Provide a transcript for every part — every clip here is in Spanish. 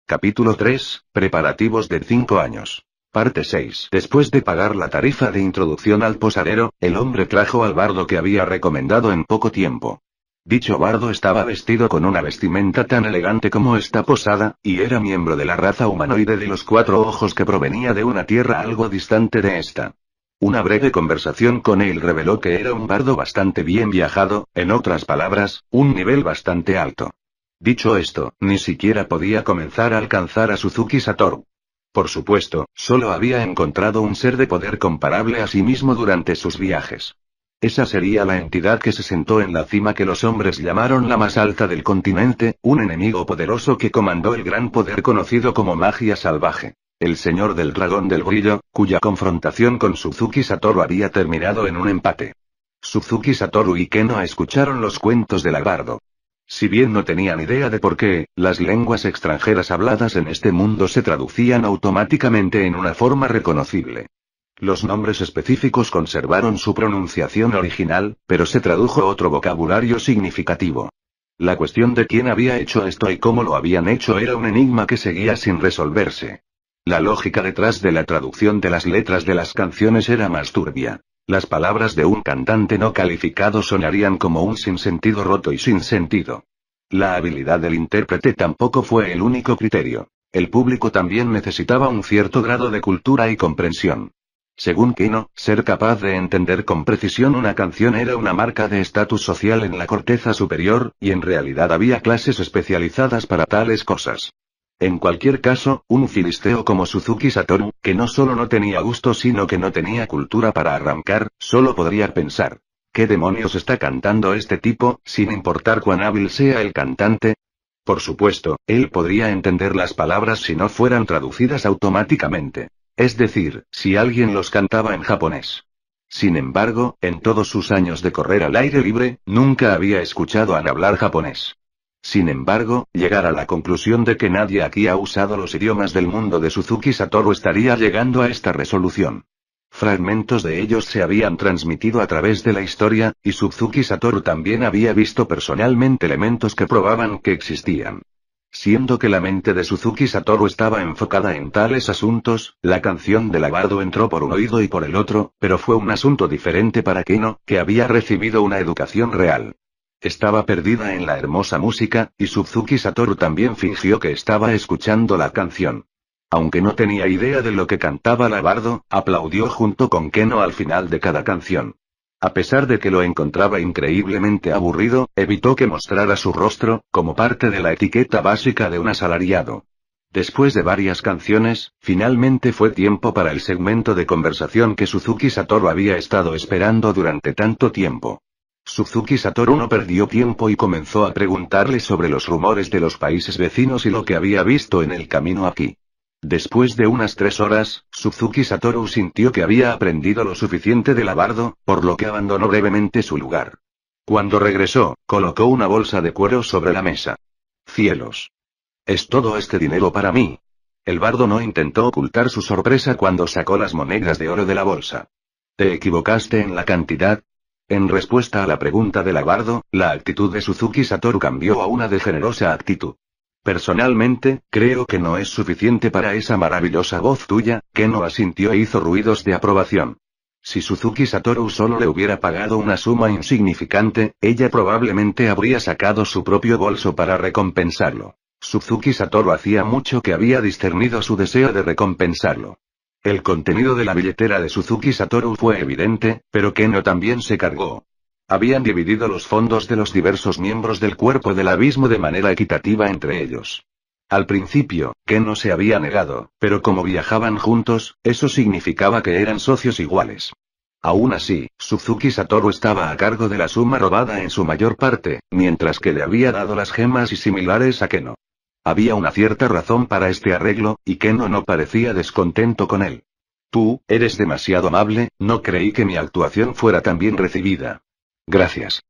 Capítulo 3, Preparativos de 5 años. Parte 6. Después de pagar la tarifa de introducción al posadero, el hombre trajo al bardo que había recomendado en poco tiempo. Dicho bardo estaba vestido con una vestimenta tan elegante como esta posada, y era miembro de la raza humanoide de los 4 ojos que provenía de una tierra algo distante de esta. Una breve conversación con él reveló que era un bardo bastante bien viajado, en otras palabras, un nivel bastante alto. Dicho esto, ni siquiera podía comenzar a alcanzar a Suzuki Satoru. Por supuesto, solo había encontrado un ser de poder comparable a sí mismo durante sus viajes. Esa sería la entidad que se sentó en la cima que los hombres llamaron la más alta del continente, un enemigo poderoso que comandó el gran poder conocido como magia salvaje. El señor del dragón del brillo, cuya confrontación con Suzuki Satoru había terminado en un empate. Suzuki Satoru y Keno escucharon los cuentos del bardo. Si bien no tenían idea de por qué, las lenguas extranjeras habladas en este mundo se traducían automáticamente en una forma reconocible. Los nombres específicos conservaron su pronunciación original, pero se tradujo otro vocabulario significativo. La cuestión de quién había hecho esto y cómo lo habían hecho era un enigma que seguía sin resolverse. La lógica detrás de la traducción de las letras de las canciones era más turbia. Las palabras de un cantante no calificado sonarían como un sinsentido roto y sin sentido. La habilidad del intérprete tampoco fue el único criterio. El público también necesitaba un cierto grado de cultura y comprensión. Según Keno, ser capaz de entender con precisión una canción era una marca de estatus social en la corteza superior, y en realidad había clases especializadas para tales cosas. En cualquier caso, un filisteo como Suzuki Satoru, que no solo no tenía gusto sino que no tenía cultura para arrancar, solo podría pensar: ¿qué demonios está cantando este tipo, sin importar cuán hábil sea el cantante? Por supuesto, él podría entender las palabras si no fueran traducidas automáticamente. Es decir, si alguien los cantaba en japonés. Sin embargo, en todos sus años de correr al aire libre, nunca había escuchado a hablar japonés. Sin embargo, llegar a la conclusión de que nadie aquí ha usado los idiomas del mundo de Suzuki Satoru estaría llegando a esta resolución. Fragmentos de ellos se habían transmitido a través de la historia, y Suzuki Satoru también había visto personalmente elementos que probaban que existían. Siendo que la mente de Suzuki Satoru estaba enfocada en tales asuntos, la canción del bardo entró por un oído y por el otro, pero fue un asunto diferente para Keno, que había recibido una educación real. Estaba perdida en la hermosa música, y Suzuki Satoru también fingió que estaba escuchando la canción. Aunque no tenía idea de lo que cantaba la bardo, aplaudió junto con Keno al final de cada canción. A pesar de que lo encontraba increíblemente aburrido, evitó que mostrara su rostro, como parte de la etiqueta básica de un asalariado. Después de varias canciones, finalmente fue tiempo para el segmento de conversación que Suzuki Satoru había estado esperando durante tanto tiempo. Suzuki Satoru no perdió tiempo y comenzó a preguntarle sobre los rumores de los países vecinos y lo que había visto en el camino aquí. Después de unas 3 horas, Suzuki Satoru sintió que había aprendido lo suficiente del bardo, por lo que abandonó brevemente su lugar. Cuando regresó, colocó una bolsa de cuero sobre la mesa. ¡Cielos! ¿Es todo este dinero para mí? El bardo no intentó ocultar su sorpresa cuando sacó las monedas de oro de la bolsa. ¿Te equivocaste en la cantidad? En respuesta a la pregunta del bardo, la actitud de Suzuki Satoru cambió a una de generosa actitud. Personalmente, creo que no es suficiente para esa maravillosa voz tuya. Keno asintió e hizo ruidos de aprobación. Si Suzuki Satoru solo le hubiera pagado una suma insignificante, ella probablemente habría sacado su propio bolso para recompensarlo. Suzuki Satoru hacía mucho que había discernido su deseo de recompensarlo. El contenido de la billetera de Suzuki Satoru fue evidente, pero Keno también se cargó. Habían dividido los fondos de los diversos miembros del cuerpo del abismo de manera equitativa entre ellos. Al principio, Keno se había negado, pero como viajaban juntos, eso significaba que eran socios iguales. Aún así, Suzuki Satoru estaba a cargo de la suma robada en su mayor parte, mientras que le había dado las gemas y similares a Keno. Había una cierta razón para este arreglo, y Keno no parecía descontento con él. Tú, eres demasiado amable, no creí que mi actuación fuera tan bien recibida. Gracias.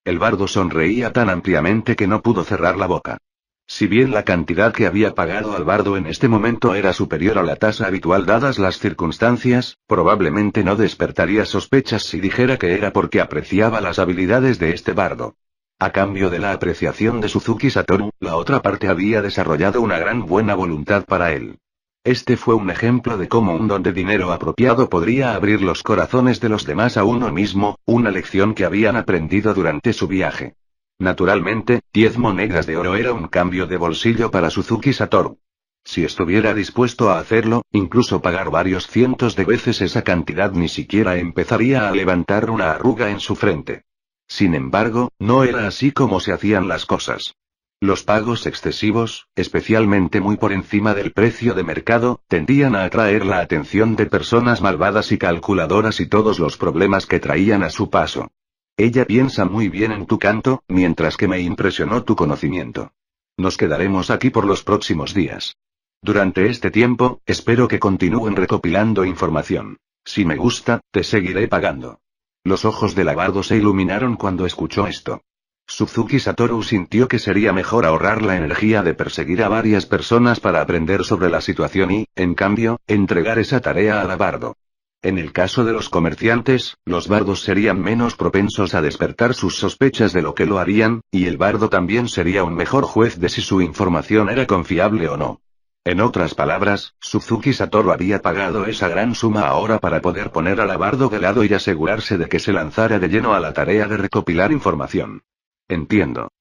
El bardo sonreía tan ampliamente que no pudo cerrar la boca. Si bien la cantidad que había pagado al bardo en este momento era superior a la tasa habitual dadas las circunstancias, probablemente no despertaría sospechas si dijera que era porque apreciaba las habilidades de este bardo. A cambio de la apreciación de Suzuki Satoru, la otra parte había desarrollado una gran buena voluntad para él. Este fue un ejemplo de cómo un don de dinero apropiado podría abrir los corazones de los demás a uno mismo, una lección que habían aprendido durante su viaje. Naturalmente, 10 monedas de oro era un cambio de bolsillo para Suzuki Satoru. Si estuviera dispuesto a hacerlo, incluso pagar varios cientos de veces esa cantidad, ni siquiera empezaría a levantar una arruga en su frente. Sin embargo, no era así como se hacían las cosas. Los pagos excesivos, especialmente muy por encima del precio de mercado, tendían a atraer la atención de personas malvadas y calculadoras y todos los problemas que traían a su paso. Ella piensa muy bien en tu canto, mientras que me impresionó tu conocimiento. Nos quedaremos aquí por los próximos días. Durante este tiempo, espero que continúen recopilando información. Si me gusta, te seguiré pagando. Los ojos de Labardo se iluminaron cuando escuchó esto. Suzuki Satoru sintió que sería mejor ahorrar la energía de perseguir a varias personas para aprender sobre la situación y, en cambio, entregar esa tarea a Labardo. En el caso de los comerciantes, los bardos serían menos propensos a despertar sus sospechas de lo que lo harían, y el bardo también sería un mejor juez de si su información era confiable o no. En otras palabras, Suzuki Satoru había pagado esa gran suma ahora para poder poner a Labardo de lado y asegurarse de que se lanzara de lleno a la tarea de recopilar información. Entiendo.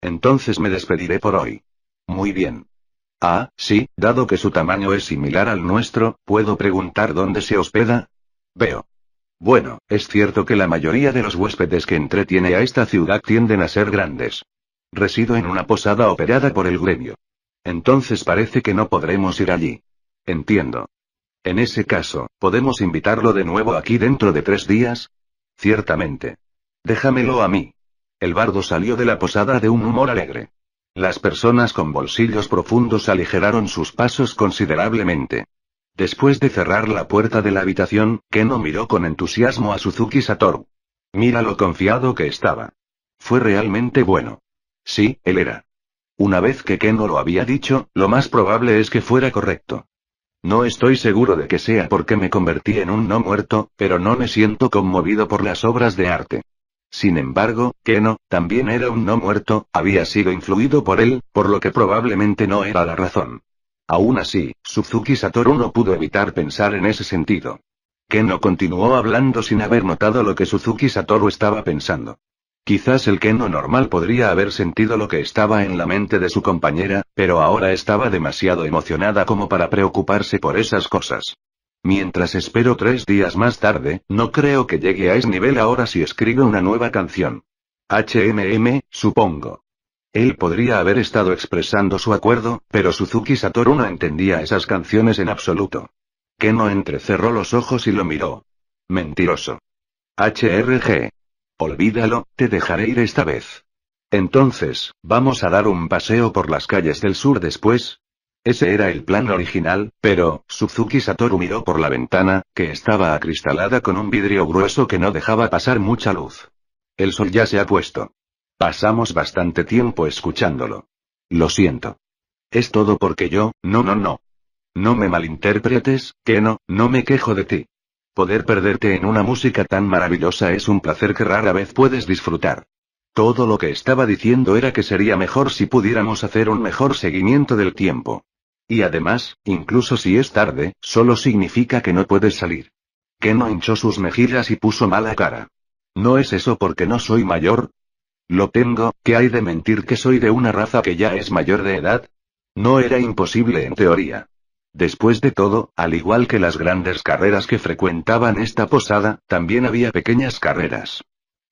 Entonces me despediré por hoy. Muy bien. Ah, sí, dado que su tamaño es similar al nuestro, ¿puedo preguntar dónde se hospeda? Veo. Bueno, es cierto que la mayoría de los huéspedes que entretiene a esta ciudad tienden a ser grandes. Resido en una posada operada por el gremio. Entonces parece que no podremos ir allí. Entiendo. En ese caso, ¿podemos invitarlo de nuevo aquí dentro de 3 días? Ciertamente. Déjamelo a mí. El bardo salió de la posada de un humor alegre. Las personas con bolsillos profundos aligeraron sus pasos considerablemente. Después de cerrar la puerta de la habitación, Keno miró con entusiasmo a Suzuki Satoru. Mira lo confiado que estaba. Fue realmente bueno. Sí, él era. Una vez que Keno lo había dicho, lo más probable es que fuera correcto. No estoy seguro de que sea porque me convertí en un no muerto, pero no me siento conmovido por las obras de arte. Sin embargo, Keno, también era un no muerto, había sido influido por él, por lo que probablemente no era la razón. Aún así, Suzuki Satoru no pudo evitar pensar en ese sentido. Keno continuó hablando sin haber notado lo que Suzuki Satoru estaba pensando. Quizás el Keno normal podría haber sentido lo que estaba en la mente de su compañera, pero ahora estaba demasiado emocionada como para preocuparse por esas cosas. Mientras espero 3 días más tarde, no creo que llegue a ese nivel ahora si escribo una nueva canción. Supongo. Él podría haber estado expresando su acuerdo, pero Suzuki Satoru no entendía esas canciones en absoluto. Keno entrecerró los ojos y lo miró. Mentiroso. Olvídalo, te dejaré ir esta vez. Entonces, ¿vamos a dar un paseo por las calles del sur después? Ese era el plan original, pero, Suzuki Satoru miró por la ventana, que estaba acristalada con un vidrio grueso que no dejaba pasar mucha luz. El sol ya se ha puesto. Pasamos bastante tiempo escuchándolo. Lo siento. Es todo porque yo, no. No me malinterpretes, Keno, no me quejo de ti. Poder perderte en una música tan maravillosa es un placer que rara vez puedes disfrutar. Todo lo que estaba diciendo era que sería mejor si pudiéramos hacer un mejor seguimiento del tiempo. Y además, incluso si es tarde, solo significa que no puedes salir. Keno hinchó sus mejillas y puso mala cara. ¿No es eso porque no soy mayor? Lo tengo, ¿qué hay de mentir que soy de una raza que ya es mayor de edad? No era imposible en teoría. Después de todo, al igual que las grandes carreras que frecuentaban esta posada, también había pequeñas carreras.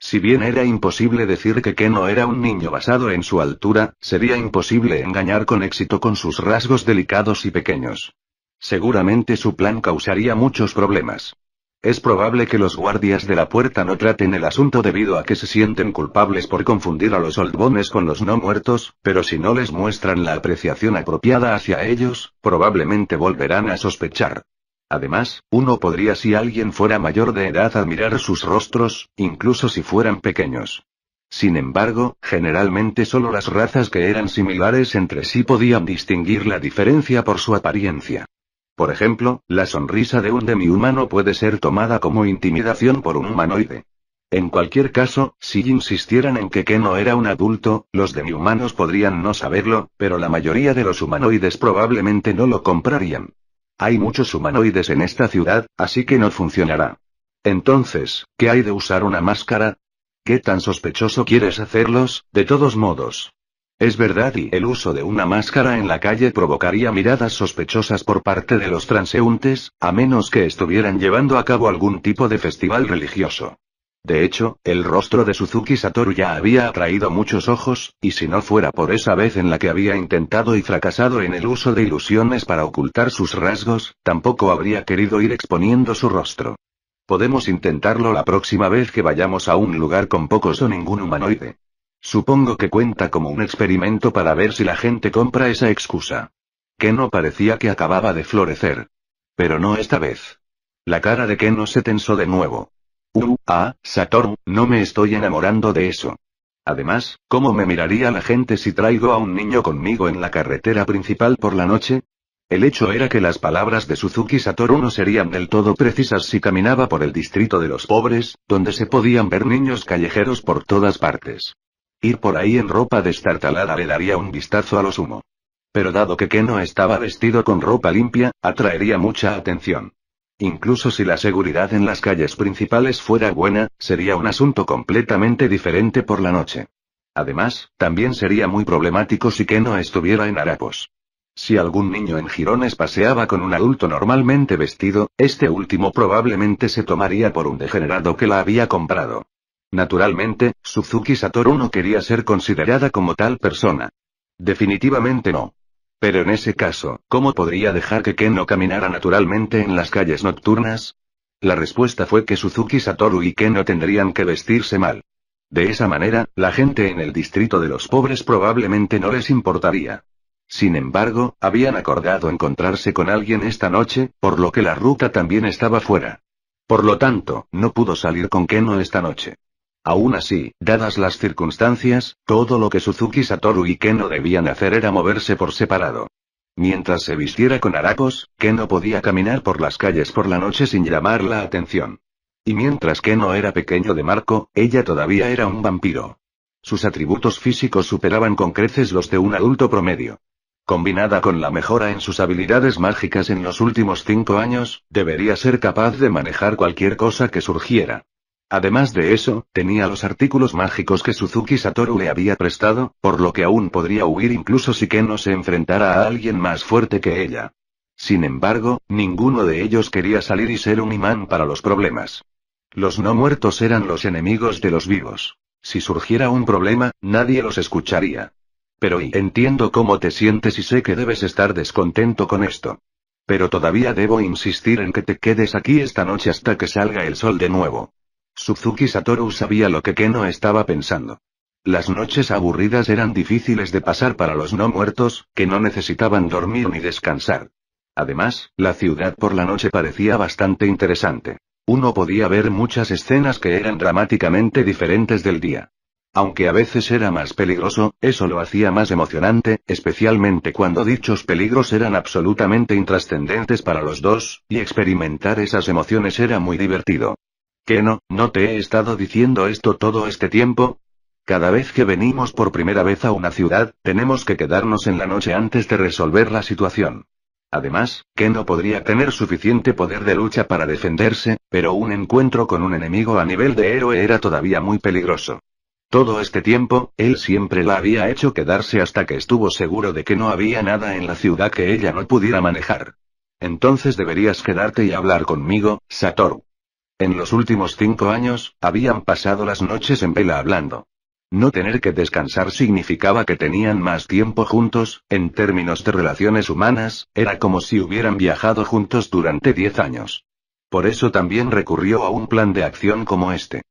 Si bien era imposible decir que Keno era un niño basado en su altura, sería imposible engañar con éxito con sus rasgos delicados y pequeños. Seguramente su plan causaría muchos problemas. Es probable que los guardias de la puerta no traten el asunto debido a que se sienten culpables por confundir a los oldbones con los no muertos, pero si no les muestran la apreciación apropiada hacia ellos, probablemente volverán a sospechar. Además, uno podría si alguien fuera mayor de edad admirar sus rostros, incluso si fueran pequeños. Sin embargo, generalmente solo las razas que eran similares entre sí podían distinguir la diferencia por su apariencia. Por ejemplo, la sonrisa de un demi-humano puede ser tomada como intimidación por un humanoide. En cualquier caso, si insistieran en que Keno era un adulto, los demi-humanos podrían no saberlo, pero la mayoría de los humanoides probablemente no lo comprarían. Hay muchos humanoides en esta ciudad, así que no funcionará. Entonces, ¿qué hay de usar una máscara? ¿Qué tan sospechoso quieres hacerlos, de todos modos? Es verdad, y el uso de una máscara en la calle provocaría miradas sospechosas por parte de los transeúntes, a menos que estuvieran llevando a cabo algún tipo de festival religioso. De hecho, el rostro de Suzuki Satoru ya había atraído muchos ojos, y si no fuera por esa vez en la que había intentado y fracasado en el uso de ilusiones para ocultar sus rasgos, tampoco habría querido ir exponiendo su rostro. Podemos intentarlo la próxima vez que vayamos a un lugar con pocos o ningún humanoide. Supongo que cuenta como un experimento para ver si la gente compra esa excusa. Keno parecía que acababa de florecer. Pero no esta vez. La cara de Keno se tensó de nuevo. Satoru, no me estoy enamorando de eso. Además, ¿cómo me miraría la gente si traigo a un niño conmigo en la carretera principal por la noche? El hecho era que las palabras de Suzuki Satoru no serían del todo precisas si caminaba por el distrito de los pobres, donde se podían ver niños callejeros por todas partes. Ir por ahí en ropa destartalada le daría un vistazo a lo sumo. Pero dado que Keno estaba vestido con ropa limpia, atraería mucha atención. Incluso si la seguridad en las calles principales fuera buena, sería un asunto completamente diferente por la noche. Además, también sería muy problemático si Keno estuviera en harapos. Si algún niño en jirones paseaba con un adulto normalmente vestido, este último probablemente se tomaría por un degenerado que la había comprado. Naturalmente, Suzuki Satoru no quería ser considerada como tal persona. Definitivamente no. Pero en ese caso, ¿cómo podría dejar que Keno caminara naturalmente en las calles nocturnas? La respuesta fue que Suzuki Satoru y Keno tendrían que vestirse mal. De esa manera, la gente en el distrito de los pobres probablemente no les importaría. Sin embargo, habían acordado encontrarse con alguien esta noche, por lo que la ruta también estaba fuera. Por lo tanto, no pudo salir con Keno esta noche. Aún así, dadas las circunstancias, todo lo que Suzuki Satoru y Keno debían hacer era moverse por separado. Mientras se vistiera con harapos, Keno podía caminar por las calles por la noche sin llamar la atención. Y mientras Keno era pequeño de marco, ella todavía era un vampiro. Sus atributos físicos superaban con creces los de un adulto promedio. Combinada con la mejora en sus habilidades mágicas en los últimos 5 años, debería ser capaz de manejar cualquier cosa que surgiera. Además de eso, tenía los artículos mágicos que Suzuki Satoru le había prestado, por lo que aún podría huir incluso si Keno se enfrentara a alguien más fuerte que ella. Sin embargo, ninguno de ellos quería salir y ser un imán para los problemas. Los no muertos eran los enemigos de los vivos. Si surgiera un problema, nadie los escucharía. Pero entiendo cómo te sientes y sé que debes estar descontento con esto. Pero todavía debo insistir en que te quedes aquí esta noche hasta que salga el sol de nuevo. Suzuki Satoru sabía lo que Keno estaba pensando. Las noches aburridas eran difíciles de pasar para los no muertos, que no necesitaban dormir ni descansar. Además, la ciudad por la noche parecía bastante interesante. Uno podía ver muchas escenas que eran dramáticamente diferentes del día. Aunque a veces era más peligroso, eso lo hacía más emocionante, especialmente cuando dichos peligros eran absolutamente intrascendentes para los dos, y experimentar esas emociones era muy divertido. Keno, ¿no te he estado diciendo esto todo este tiempo? Cada vez que venimos por primera vez a una ciudad, tenemos que quedarnos en la noche antes de resolver la situación. Además, Keno podría tener suficiente poder de lucha para defenderse, pero un encuentro con un enemigo a nivel de héroe era todavía muy peligroso. Todo este tiempo, él siempre la había hecho quedarse hasta que estuvo seguro de que no había nada en la ciudad que ella no pudiera manejar. Entonces deberías quedarte y hablar conmigo, Satoru. En los últimos 5 años, habían pasado las noches en vela hablando. No tener que descansar significaba que tenían más tiempo juntos, en términos de relaciones humanas, era como si hubieran viajado juntos durante 10 años. Por eso también recurrió a un plan de acción como este.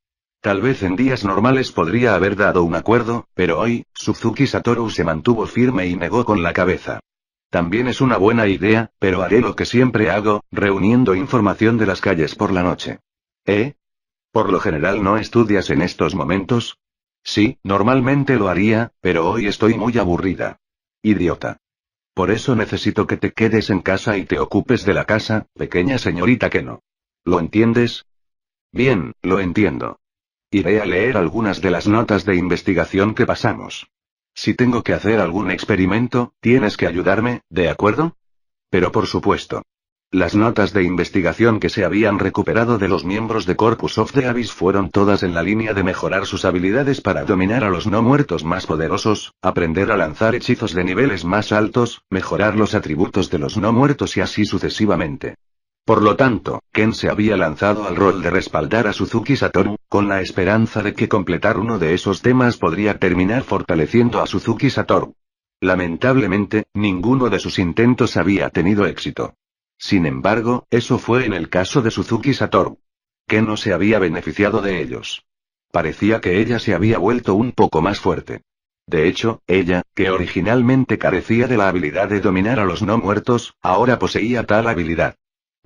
Tal vez en días normales podría haber dado un acuerdo, pero hoy, Suzuki Satoru se mantuvo firme y negó con la cabeza. También es una buena idea, pero haré lo que siempre hago, reuniendo información de las calles por la noche. Por lo general no estudias en estos momentos. Sí, normalmente lo haría, pero hoy estoy muy aburrida. Idiota. Por eso necesito que te quedes en casa y te ocupes de la casa, pequeña señorita Keno. ¿Lo entiendes? Bien, lo entiendo. Iré a leer algunas de las notas de investigación que pasamos. Si tengo que hacer algún experimento, tienes que ayudarme, ¿de acuerdo? Pero por supuesto. Las notas de investigación que se habían recuperado de los miembros de Corpus of the Abyss fueron todas en la línea de mejorar sus habilidades para dominar a los no muertos más poderosos, aprender a lanzar hechizos de niveles más altos, mejorar los atributos de los no muertos y así sucesivamente. Por lo tanto, Ken se había lanzado al rol de respaldar a Suzuki Satoru, con la esperanza de que completar uno de esos temas podría terminar fortaleciendo a Suzuki Satoru. Lamentablemente, ninguno de sus intentos había tenido éxito. Sin embargo, eso fue en el caso de Suzuki Satoru. Ken no se había beneficiado de ellos. Parecía que ella se había vuelto un poco más fuerte. De hecho, ella, que originalmente carecía de la habilidad de dominar a los no muertos, ahora poseía tal habilidad.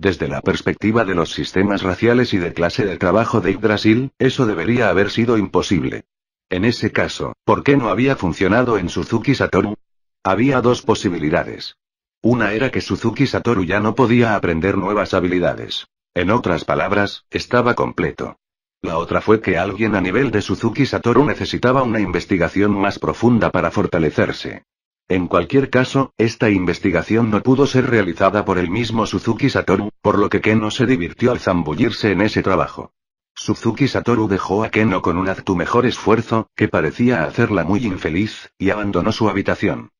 Desde la perspectiva de los sistemas raciales y de clase de trabajo de Yggdrasil, eso debería haber sido imposible. En ese caso, ¿por qué no había funcionado en Suzuki Satoru? Había dos posibilidades. Una era que Suzuki Satoru ya no podía aprender nuevas habilidades. En otras palabras, estaba completo. La otra fue que alguien a nivel de Suzuki Satoru necesitaba una investigación más profunda para fortalecerse. En cualquier caso, esta investigación no pudo ser realizada por el mismo Suzuki Satoru, por lo que Ken no se divirtió al zambullirse en ese trabajo. Suzuki Satoru dejó a Ken con un haz tu mejor esfuerzo, que parecía hacerla muy infeliz, y abandonó su habitación.